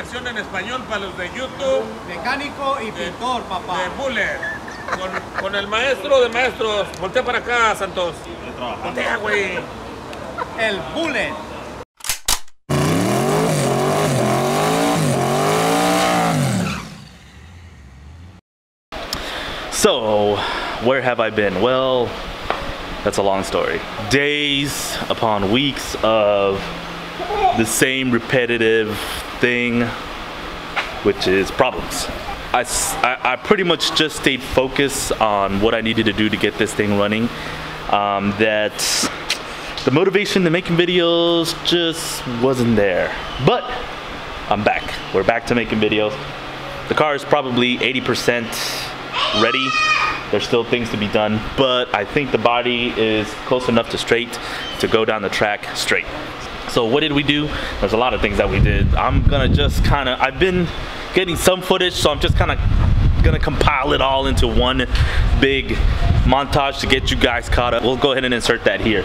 versión en español para los de YouTube. Mecánico y pintor, papá. De Bullet. Con el maestro de maestros. Voltea para acá, Santos. Voltea, güey. El Bullet. So, where have I been? Well, that's a long story. Days upon weeks of the same repetitive thing, which is problems. I pretty much just stayed focused on what I needed to do to get this thing running. That the motivation to making videos just wasn't there. But I'm back. We're back to making videos. The car is probably 80% ready. There's still things to be done, but I think the body is close enough to straight to go down the track straight. So what did we do? There's a lot of things that we did. I'm gonna just kind of, I've been getting some footage, so I'm just kind of gonna compile it all into one big montage to get you guys caught up. We'll go ahead and insert that here.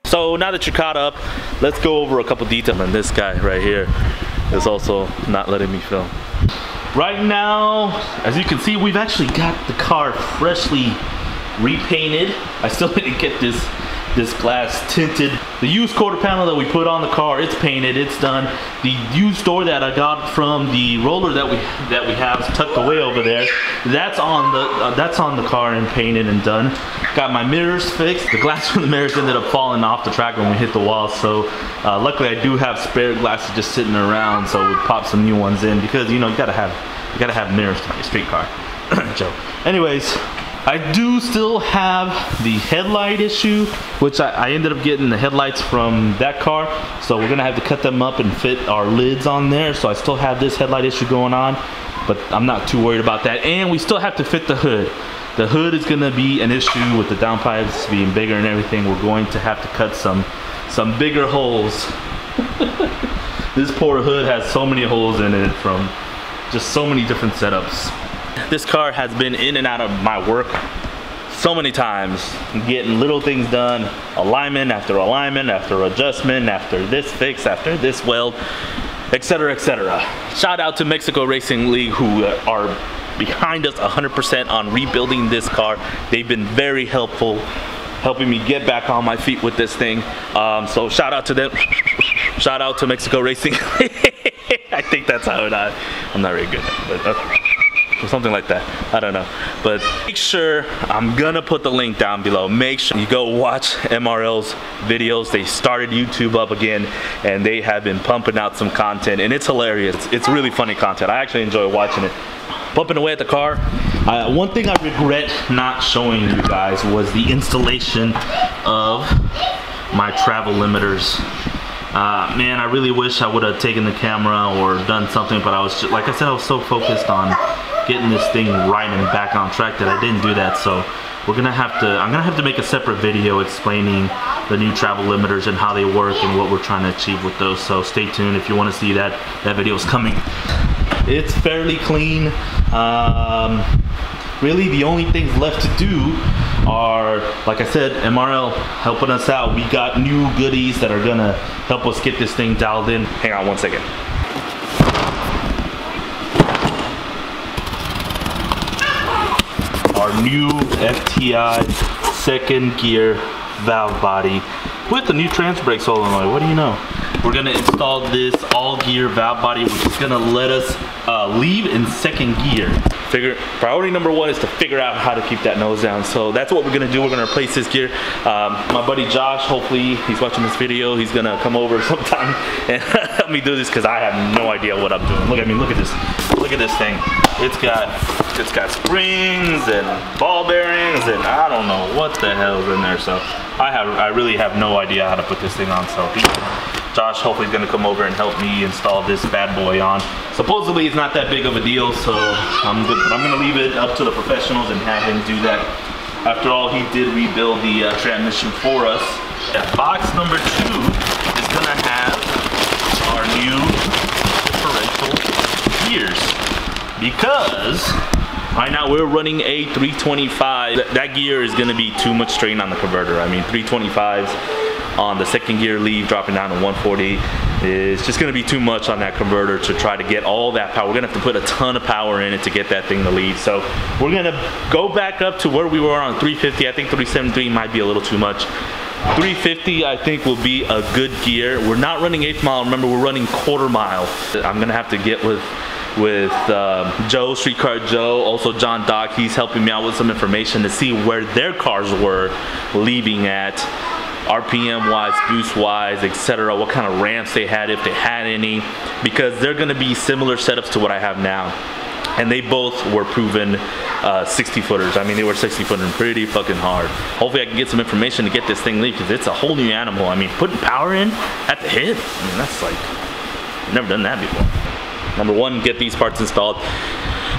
So now that you're caught up, let's go over a couple details. And this guy right here is also not letting me film. Right now, as you can see, we've actually got the car freshly repainted. I still didn't get this glass tinted. The used quarter panel that we put on the car, it's painted, it's done. The used door that I got from the roller that we have tucked away over there, that's on the car and painted and done. Got my mirrors fixed. The glass from the mirrors ended up falling off the track when we hit the wall, so luckily I do have spare glasses just sitting around, so we popped some new ones in because you gotta have mirrors to your street car. Joke. Anyways, I do still have the headlight issue, which I ended up getting the headlights from that car, so we're gonna have to cut them up and fit our lids on there. So I still have this headlight issue going on, but I'm not too worried about that. And we still have to fit the hood. The hood is gonna be an issue with the downpipes being bigger and everything. We're going to have to cut some some bigger holes. This poor hood has so many holes in it from just so many different setups. This car has been in and out of my work so many times, getting little things done, alignment after alignment, after adjustment, after this fix, after this weld, etc., etc. Shout out to Mexico Racing League, who are behind us 100% on rebuilding this car. They've been very helpful, helping me get back on my feet with this thing. So shout out to them. Shout out to Mexico Racing. I think that's how I'm not very good at it, but or something like that. I don't know. But make sure, I'm gonna put the link down below. Make sure you go watch MRL's videos. They started YouTube up again, and they have been pumping out some content, and it's hilarious. It's really funny content. I actually enjoy watching it. Pumping away at the car. One thing I regret not showing you guys was the installation of my travel limiters. Man, I really wish I would have taken the camera or done something, but I was just, like I said, I was so focused on getting this thing right and back on track that I didn't do that. So I'm gonna have to make a separate video explaining the new travel limiters and how they work and what we're trying to achieve with those. So stay tuned if you want to see that. That video is coming. It's fairly clean. Really the only things left to do are, like I said, MRL helping us out. We got new goodies that are gonna help us get this thing dialed in. Hang on one second. Our new FTI second gear valve body with the new trans brake solenoid. What do you know? We're gonna install this all gear valve body, which is gonna let us leave in second gear. Priority number one is to figure out how to keep that nose down. So that's what we're gonna do. We're gonna replace this gear. My buddy Josh, hopefully he's watching this video. He's gonna come over sometime and help me do this, because I have no idea what I'm doing. Look at me, look at this. Look at this thing. It's got springs and ball bearings, and I don't know what the hell's in there. So I really have no idea how to put this thing on. So Josh hopefully is gonna come over and help me install this bad boy on. Supposedly it's not that big of a deal, so I'm gonna leave it up to the professionals and have him do that. After all, he did rebuild the transmission for us. Yeah, box number 2 is gonna have our new differential gears, because right now we're running a 325. That gear is gonna be too much strain on the converter. I mean, 325s on the second gear leave, dropping down to 140, is just gonna be too much on that converter to try to get all that power. We're gonna have to put a ton of power in it to get that thing to lead. So we're gonna go back up to where we were on 350. I think 373 might be a little too much. 350 I think will be a good gear. We're not running 1/8 mile, remember we're running 1/4 mile. I'm gonna have to get with Joe, Streetcar Joe, also John Doc. He's helping me out with some information to see where their cars were leaving at, RPM wise, boost wise, etc. What kind of ramps they had, if they had any, because they're going to be similar setups to what I have now. And they both were proven 60 footers. I mean, they were 60 footing pretty fucking hard. Hopefully I can get some information to get this thing lead, because it's a whole new animal. I mean, putting power in at the head, I mean, that's like, I've never done that before. Number one, get these parts installed.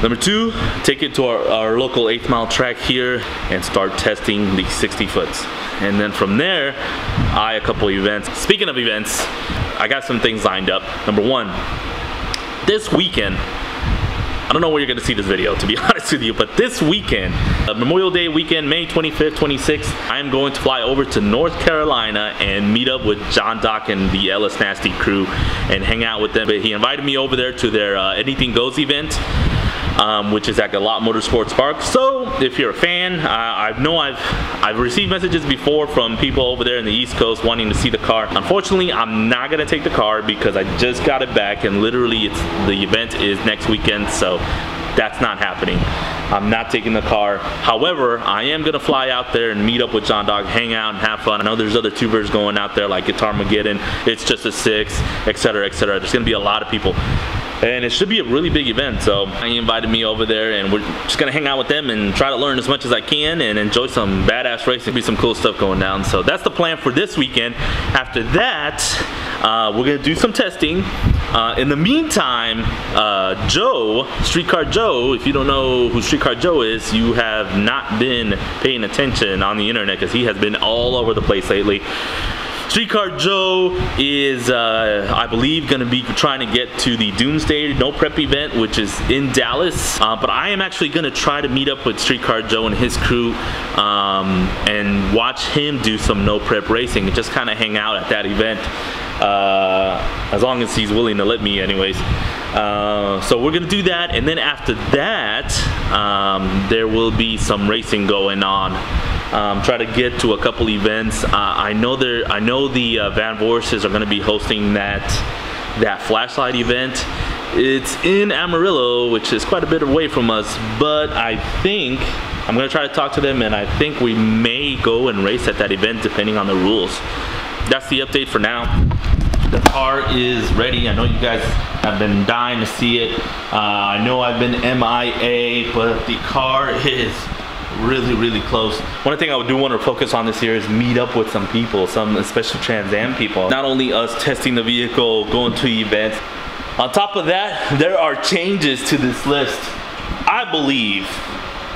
Number two, take it to our local 1/8 mile track here and start testing the 60 foots. And then from there, a couple events. Speaking of events, I got some things lined up. Number one, this weekend, I don't know where you're gonna see this video, to be honest with you, but this weekend, Memorial Day weekend, May 25th, 26th, I'm going to fly over to North Carolina and meet up with John Doc and the Ellis Nasty crew and hang out with them. But he invited me over there to their Anything Goes event, which is at a lot Motorsports Park. So if you're a fan, I've received messages before from people over there in the East Coast wanting to see the car. Unfortunately, I'm not gonna take the car because I just got it back, and literally the event is next weekend, so that's not happening. I'm not taking the car. However, I am gonna fly out there and meet up with John Dog, hang out and have fun. I know there's other tubers going out there like Guitar Mageddon, It's Just a Six, etc., etc. There's gonna be a lot of people. And it should be a really big event, so he invited me over there and we're just gonna hang out with them and try to learn as much as I can and enjoy some badass racing. Be some cool stuff going down. So that's the plan for this weekend. After that, we're gonna do some testing. In the meantime, Joe, Streetcar Joe, if you don't know who Streetcar Joe is, you have not been paying attention on the internet, because he has been all over the place lately. Streetcar Joe is, I believe, going to be trying to get to the Doomsday No Prep event, which is in Dallas. But I am actually going to try to meet up with Streetcar Joe and his crew and watch him do some no prep racing and just kind of hang out at that event. As long as he's willing to let me anyways. So we're gonna do that, and then after that there will be some racing going on. Try to get to a couple events. I know the Van Vorses are gonna be hosting that flashlight event. It's in Amarillo, which is quite a bit away from us, but I think I'm gonna try to talk to them, and I think we may go and race at that event depending on the rules. That's the update for now. The car is ready. I know you guys have been dying to see it. I know I've been MIA, but the car is really close. One thing I do want to focus on this year is meet up with some people, some especially Trans Am people. Not only us testing the vehicle, going to events. On top of that, there are changes to this list. I believe,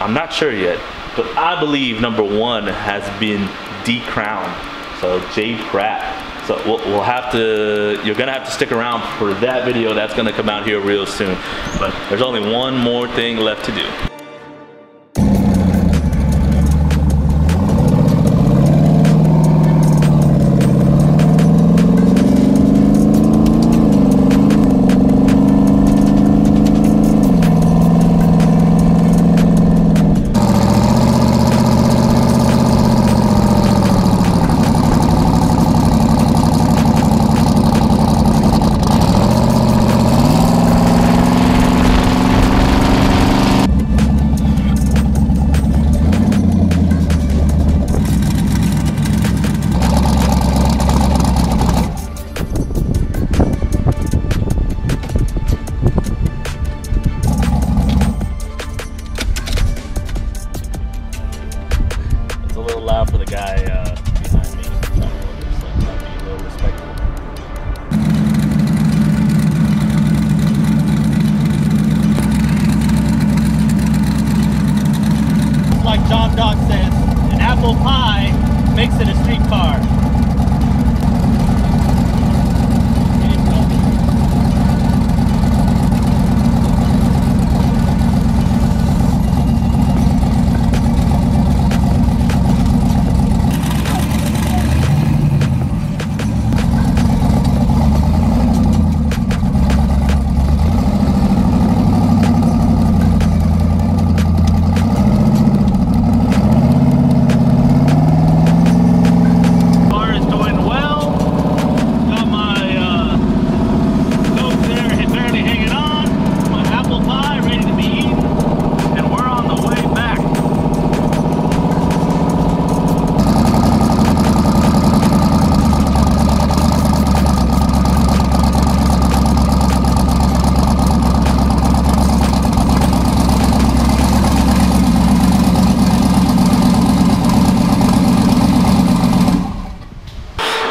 I'm not sure yet, but I believe number 1 has been decrowned. So Jay Pratt. So we'll have to, you're gonna have to stick around for that video. That's gonna come out here real soon. But there's only one more thing left to do. For the guy behind me, trying to be a little respectful. Like John Doc says, an apple pie makes it a streetcar.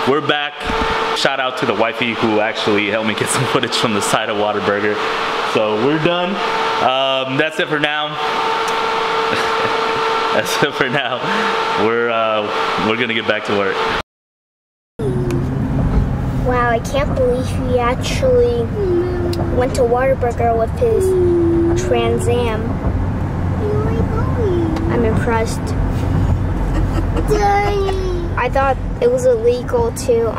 We're back. Shout out to the wifey who actually helped me get some footage from the side of Whataburger. So we're done. That's it for now. That's it for now. We're gonna get back to work. Wow, I can't believe he actually went to Whataburger with his Trans Am. I'm impressed. I thought it was illegal to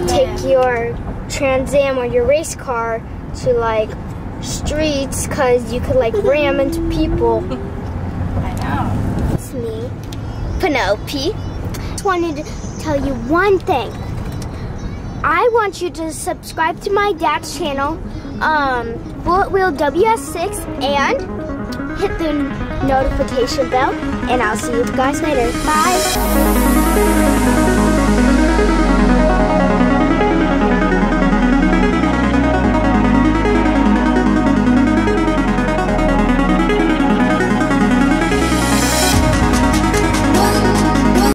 take your Trans Am or your race car to like streets because you could like ram into people. I know. It's me, Penelope. Just wanted to tell you one thing. I want you to subscribe to my dad's channel, Bullet Wheel WS6, and hit the notification bell, and I'll see you guys later. Bye.